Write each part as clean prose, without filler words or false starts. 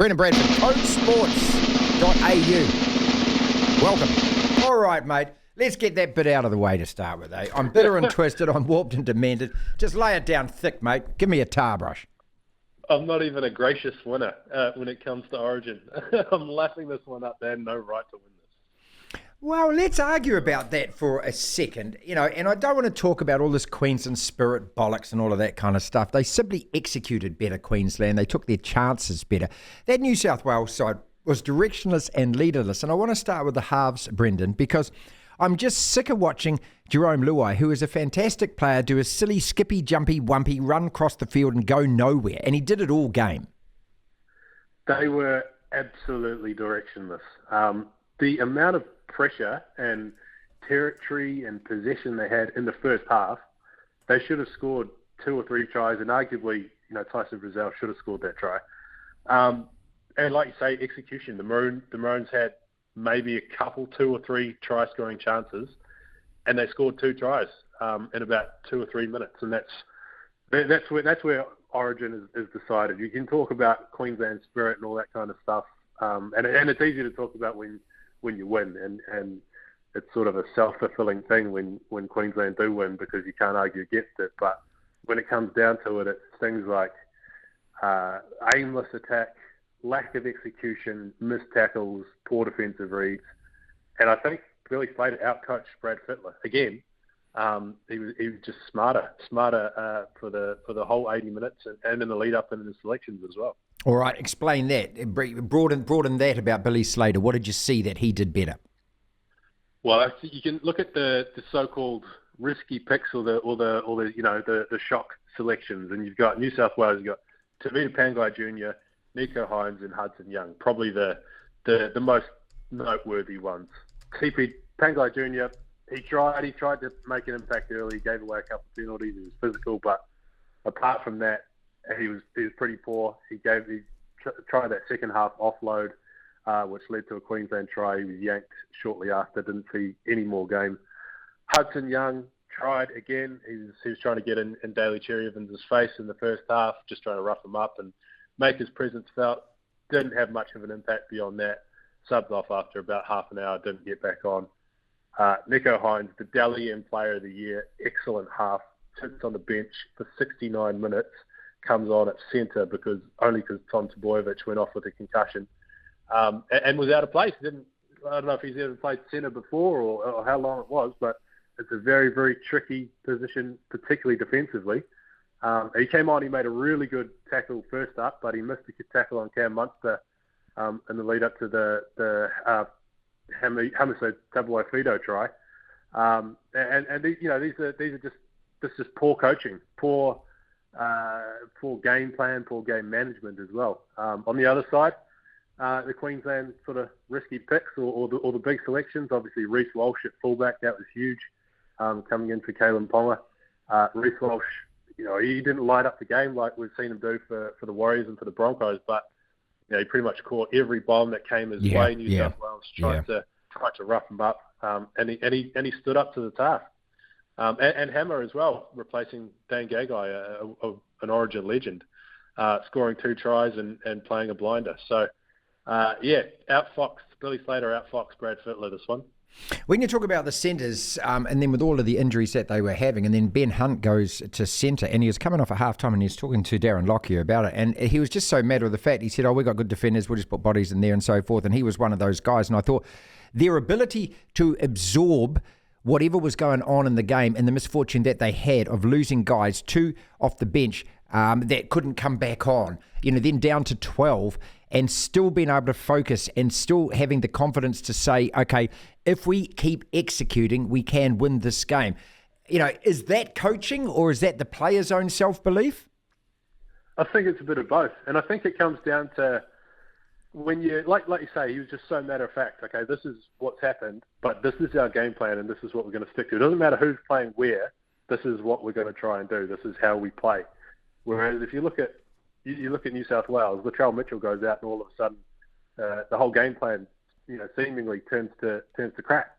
Brendan Bradford, CodeSports.au. Welcome. All right, mate. Let's get that bit out of the way to start with, eh? I'm bitter and twisted. I'm warped and demented. Just lay it down thick, mate. Give me a tar brush. I'm not even a gracious winner when it comes to Origin. I'm lapping this one up. They had no right to win this. Well, let's argue about that for a second. And I don't want to talk about all this Queensland spirit bollocks and all of that kind of stuff. They simply executed better, Queensland. They took their chances better. That New South Wales side was directionless and leaderless. And I want to start with the halves, Brendan, because I'm just sick of watching Jerome Luai, who is a fantastic player, do a silly, skippy, jumpy, wumpy, run across the field and go nowhere. And he did it all game. They were absolutely directionless. The amount of pressure and territory and possession they had in the first half, they should have scored 2 or 3 tries, and arguably, Tyson Brazil should have scored that try. And like you say, execution. The Maroons had maybe a couple, 2 or 3 try-scoring chances, and they scored 2 tries in about 2 or 3 minutes, and that's where Origin is decided. You can talk about Queensland spirit and all that kind of stuff, and it's easy to talk about when you win, and it's sort of a self-fulfilling thing when Queensland do win because you can't argue against it. But when it comes down to it, it's things like aimless attack, lack of execution, missed tackles, poor defensive reads, and I think Billy Slater outcoached Brad Fittler again. He was just smarter for the whole 80 minutes and in the lead up and in the selections as well. All right, explain that. Broaden that about Billy Slater. What did you see that he did better? Well, you can look at the so-called risky picks or the shock selections, and you've got New South Wales. You've got Tavita Pangai Jr., Nico Hines, and Hudson Young. Probably the most noteworthy ones. TP Pangai Jr. He tried to make an impact early. He gave away a couple of penalties. He was physical, but apart from that, he was pretty poor. He tried that second half offload, which led to a Queensland try. He was yanked shortly after. Didn't see any more game. Hudson Young tried again. He was trying to get in Daly Cherry Evans' face in the first half, just trying to rough him up and make his presence felt. Didn't have much of an impact beyond that. Subbed off after about half an hour. Didn't get back on. Nico Hines, the Dalian Player of the Year, excellent half. Sits on the bench for 69 minutes. Comes on at centre because Tom Tebojevic went off with a concussion and was out of place. I don't know if he's ever played centre before or how long it was, but it's a very, very tricky position, particularly defensively. He came on, he made a really good tackle first up, but he missed a tackle on Cam Munster in the lead up to the Hamiso Tabuai-Fidow try. And these are just poor coaching, poor game plan, poor game management as well. On the other side, the Queensland sort of risky picks or the big selections, obviously Reece Walsh at fullback, that was huge, coming in for Kalen Ponga. Reece Walsh, he didn't light up the game like we've seen him do for the Warriors and for the Broncos, but he pretty much caught every bomb that came his way. New South Wales tried to rough him up, and he stood up to the task. And Hammer as well, replacing Dan Gagai, an Origin legend, scoring 2 tries and playing a blinder. So, Billy Slater outfoxed Brad Fittler this one. When you talk about the centres, and then with all of the injuries that they were having, and then Ben Hunt goes to centre, and he was coming off at half-time, and he was talking to Darren Lockyer about it, and he was just so mad with the fact, he said, we got good defenders, we'll just put bodies in there and so forth, and he was one of those guys, and I thought their ability to absorb whatever was going on in the game and the misfortune that they had of losing guys, 2 off the bench that couldn't come back on, then down to 12, and still being able to focus and still having the confidence to say, okay, if we keep executing, we can win this game. Is that coaching or is that the player's own self-belief? I think it's a bit of both. And I think it comes down to when you, like you say, he was just so matter of fact, okay, this is what's happened, but this is our game plan and this is what we're going to stick to. It doesn't matter who's playing where, this is what we're going to try and do. This is how we play. Whereas if you look at New South Wales, Latrell Mitchell goes out and all of a sudden the whole game plan, seemingly turns to crap.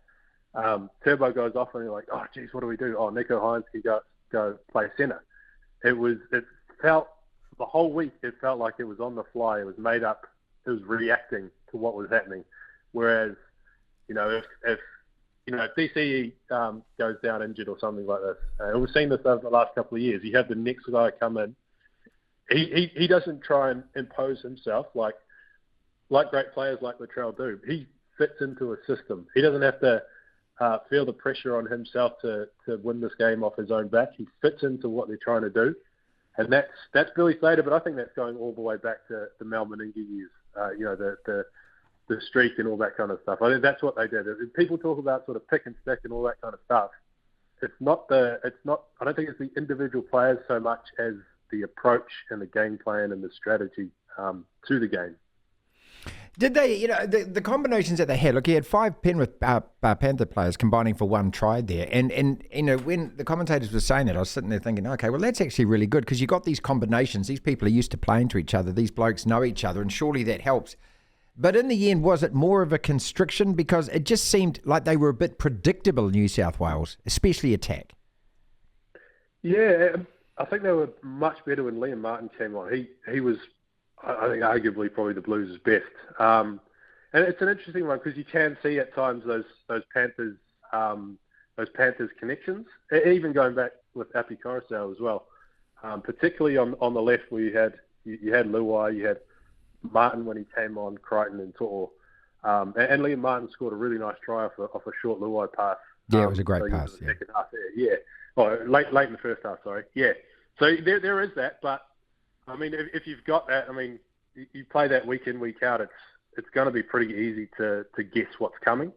Turbo goes off and you're like, oh, geez, what do we do? Oh, Nico Hines can go play centre. It felt, the whole week, it felt like it was on the fly. It was made up reacting to what was happening. Whereas, if DCE goes down injured or something like this, and we've seen this over the last couple of years, you have the next guy come in. He doesn't try and impose himself like great players like Latrell do. He fits into a system. He doesn't have to feel the pressure on himself to win this game off his own back. He fits into what they're trying to do. And that's Billy Slater, but I think that's going all the way back to the Mal Meninga years, the streak and all that kind of stuff. I think that's what they did. If people talk about sort of pick and stick and all that kind of stuff, I don't think it's the individual players so much as the approach and the game plan and the strategy to the game. Did they, the combinations that they had, look, he had 5 Penrith Panther players combining for 1 try there. And when the commentators were saying that, I was sitting there thinking, okay, well, that's actually really good because you got these combinations. These people are used to playing to each other. These blokes know each other, and surely that helps. But in the end, was it more of a constriction? Because it just seemed like they were a bit predictable, New South Wales, especially attack. Yeah, I think they were much better when Liam Martin came on. He was, I think, arguably probably the Blues' best. And it's an interesting one because you can see at times those Panthers connections, even going back with Api Coruscant as well, particularly on the left where you had Luai, you had Martin when he came on, Crichton and To'o. And Liam Martin scored a really nice try off a short Luai pass. Yeah, it was a great pass. Yeah. Second half there. Yeah. Oh, late in the first half, sorry. Yeah. So there is that, but I mean, if you've got that, I mean, you play that week in, week out, it's going to be pretty easy to guess what's coming.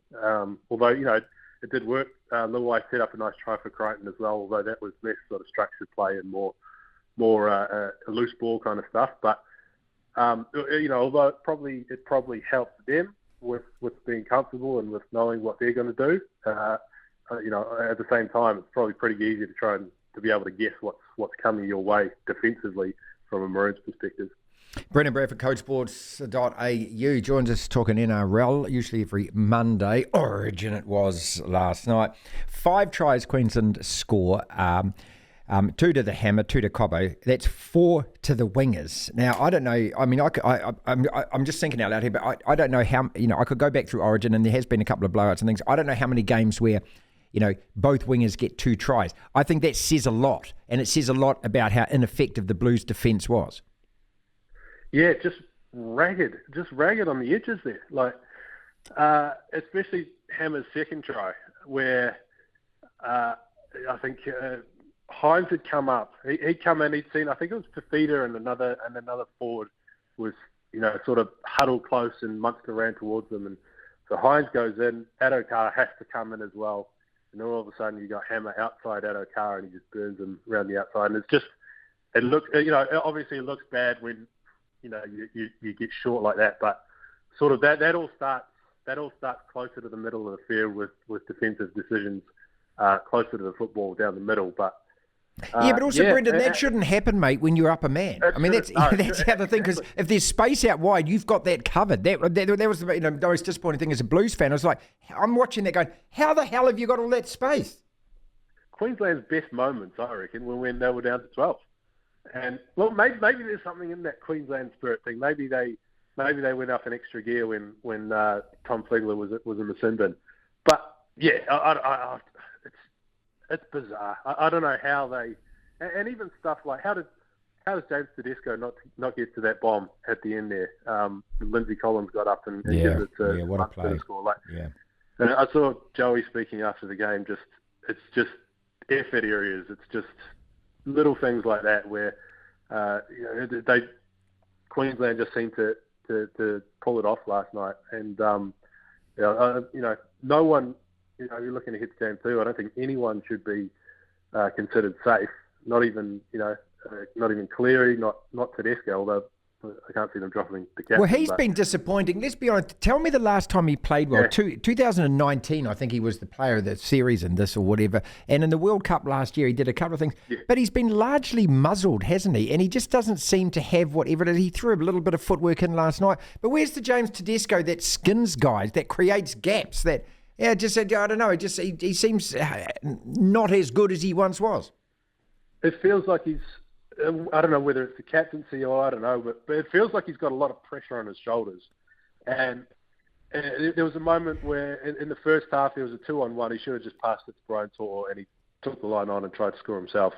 Although, it did work. Luai set up a nice try for Crichton as well, although that was less sort of structured play and more a loose ball kind of stuff. But, although it probably helped them with being comfortable and with knowing what they're going to do, at the same time, it's probably pretty easy to try and to be able to guess what's coming your way defensively from a Maroons perspective. Brendan Bradford, CodeSports.au, joins us talking NRL, usually every Monday. Origin it was last night. 5 tries Queensland score, 2 to the Hammer, 2 to Cobbo. That's 4 to the wingers. Now, I don't know. I mean, I'm just thinking out loud here, but I don't know how, I could go back through Origin and there has been a couple of blowouts and things. I don't know how many games where both wingers get 2 tries. I think that says a lot, and it says a lot about how ineffective the Blues' defence was. Yeah, just ragged on the edges there. Like, especially Hammer's second try, where I think Hines had come up. He'd come in. He'd seen. I think it was Fafita and another forward was sort of huddled close, and Munster ran towards them, and so Hines goes in. Adokar has to come in as well. And then all of a sudden you got Hammer outside Adokar and he just burns him around the outside. And it looks, obviously it looks bad when, you get short like that. But sort of that all starts closer to the middle of the field with defensive decisions closer to the football down the middle. But but also, Brendan, that shouldn't happen, mate, when you're up a man. I mean, that's how the thing, because if there's space out wide, you've got that covered. That was the most disappointing thing as a Blues fan. I was like, I'm watching that going, how the hell have you got all that space? Queensland's best moments, I reckon, were when they were down to 12. And, well, maybe there's something in that Queensland spirit thing. Maybe they went up an extra gear when Tom Flegler was in the sin bin. But, yeah, it's bizarre. I don't know how they, and even stuff like how does James Tedesco not get to that bomb at the end there? Lindsay Collins got up and gives it to what a play. Score. And I saw Joey speaking after the game. It's just effort areas. It's just little things like that where Queensland just seemed to pull it off last night. And no one. You're looking ahead to game 2. I don't think anyone should be considered safe. Not even Cleary, not Tedesco. Although I can't see them dropping the captain. Well, he's been disappointing. Let's be honest. Tell me the last time he played well. 2019, I think he was the player of the series in this or whatever. And in the World Cup last year, he did a couple of things. Yeah. But he's been largely muzzled, hasn't he? And he just doesn't seem to have whatever it is. He threw a little bit of footwork in last night. But where's the James Tedesco that skins guys, that creates gaps, that... Yeah, just I don't know. He seems not as good as he once was. It feels like he's I don't know whether it's the captaincy or I don't know, but it feels like he's got a lot of pressure on his shoulders. And there was a moment where in the first half there was a 2-on-1. He should have just passed it to Brian Tor, and he took the line on and tried to score himself.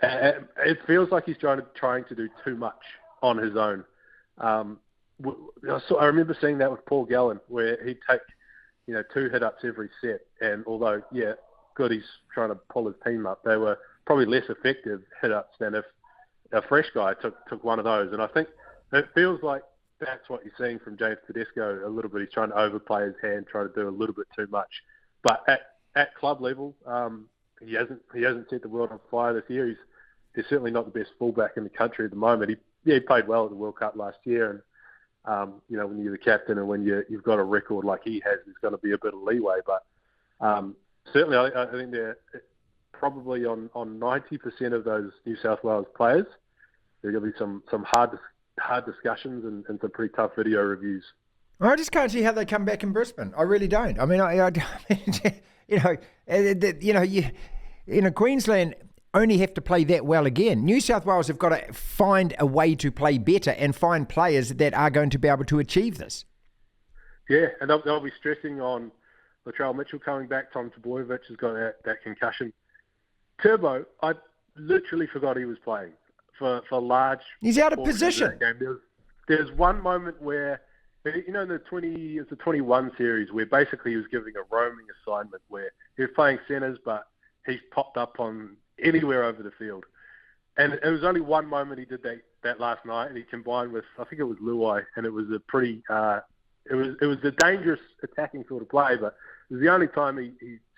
And it feels like he's trying to do too much on his own. I remember seeing that with Paul Gallen, where he'd take 2 hit-ups every set, and although, good, he's trying to pull his team up, they were probably less effective hit-ups than if a fresh guy took one of those. And I think it feels like that's what you're seeing from James Tedesco a little bit. He's trying to overplay his hand, trying to do a little bit too much. But at club level, he hasn't set the world on fire this year. He's certainly not the best fullback in the country at the moment. He played well at the World Cup last year, and when you're the captain and when you've got a record like he has, there's going to be a bit of leeway. But certainly, I think they're probably on 90% of those New South Wales players. There are going to be some hard discussions and some pretty tough video reviews. I just can't see how they come back in Brisbane. I really don't. I mean, Queensland only have to play that well again. New South Wales have got to find a way to play better and find players that are going to be able to achieve this. Yeah, and they'll be stressing on Latrell Mitchell coming back. Tom Trbojevic has got that concussion. Turbo, I literally forgot he was playing for large. He's out of position. There's one moment where, in the 21 series, where basically he was giving a roaming assignment where he was playing centres, but he's popped up on anywhere over the field. And it was only one moment he did that last night, and he combined with, I think it was Luai, and it was a pretty, it was a dangerous attacking sort of play, but it was the only time he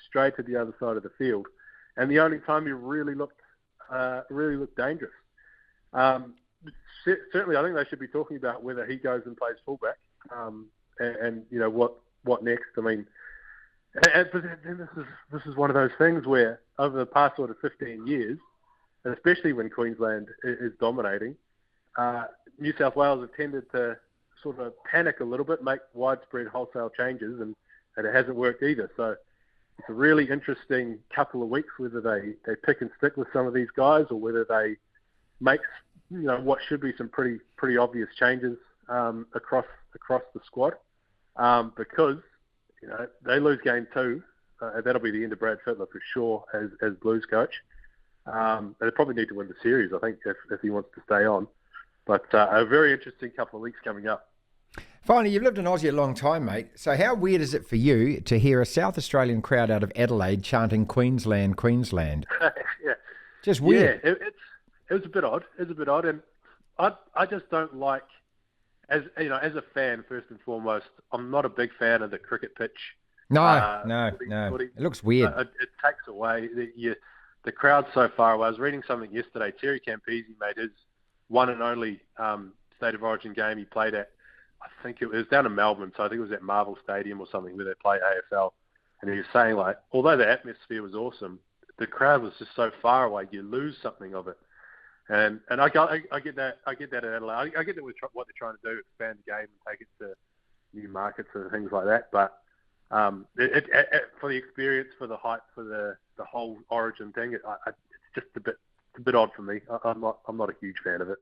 strayed to the other side of the field, and the only time he really looked dangerous. Certainly, I think they should be talking about whether he goes and plays fullback, and what next. I mean, but then this is one of those things where over the past sort of 15 years, and especially when Queensland is dominating, New South Wales have tended to sort of panic a little bit, make widespread wholesale changes, and it hasn't worked either. So it's a really interesting couple of weeks whether they pick and stick with some of these guys or whether they make what should be some pretty obvious changes across the squad, because they lose game 2. That'll be the end of Brad Fittler for sure as Blues coach. They probably need to win the series, I think, if he wants to stay on. But a very interesting couple of weeks coming up. Finally, you've lived in Aussie a long time, mate. So how weird is it for you to hear a South Australian crowd out of Adelaide chanting Queensland, Queensland? Yeah. Just weird. Yeah, it was a bit odd. And I just don't like, as a fan, first and foremost, I'm not a big fan of the cricket pitch. No. Footy. It looks weird. It takes away the crowd's so far away. I was reading something yesterday. Terry Campese made his one and only State of Origin game he played at. I think it was down in Melbourne, so I think it was at Marvel Stadium or something where they play AFL. And he was saying, although the atmosphere was awesome, the crowd was just so far away, you lose something of it. And I get that at Adelaide. I get that with what they're trying to do, expand the game and take it to new markets and things like that. But for the experience, for the hype, for the whole Origin thing, it's just a bit odd for me. I'm not a huge fan of it.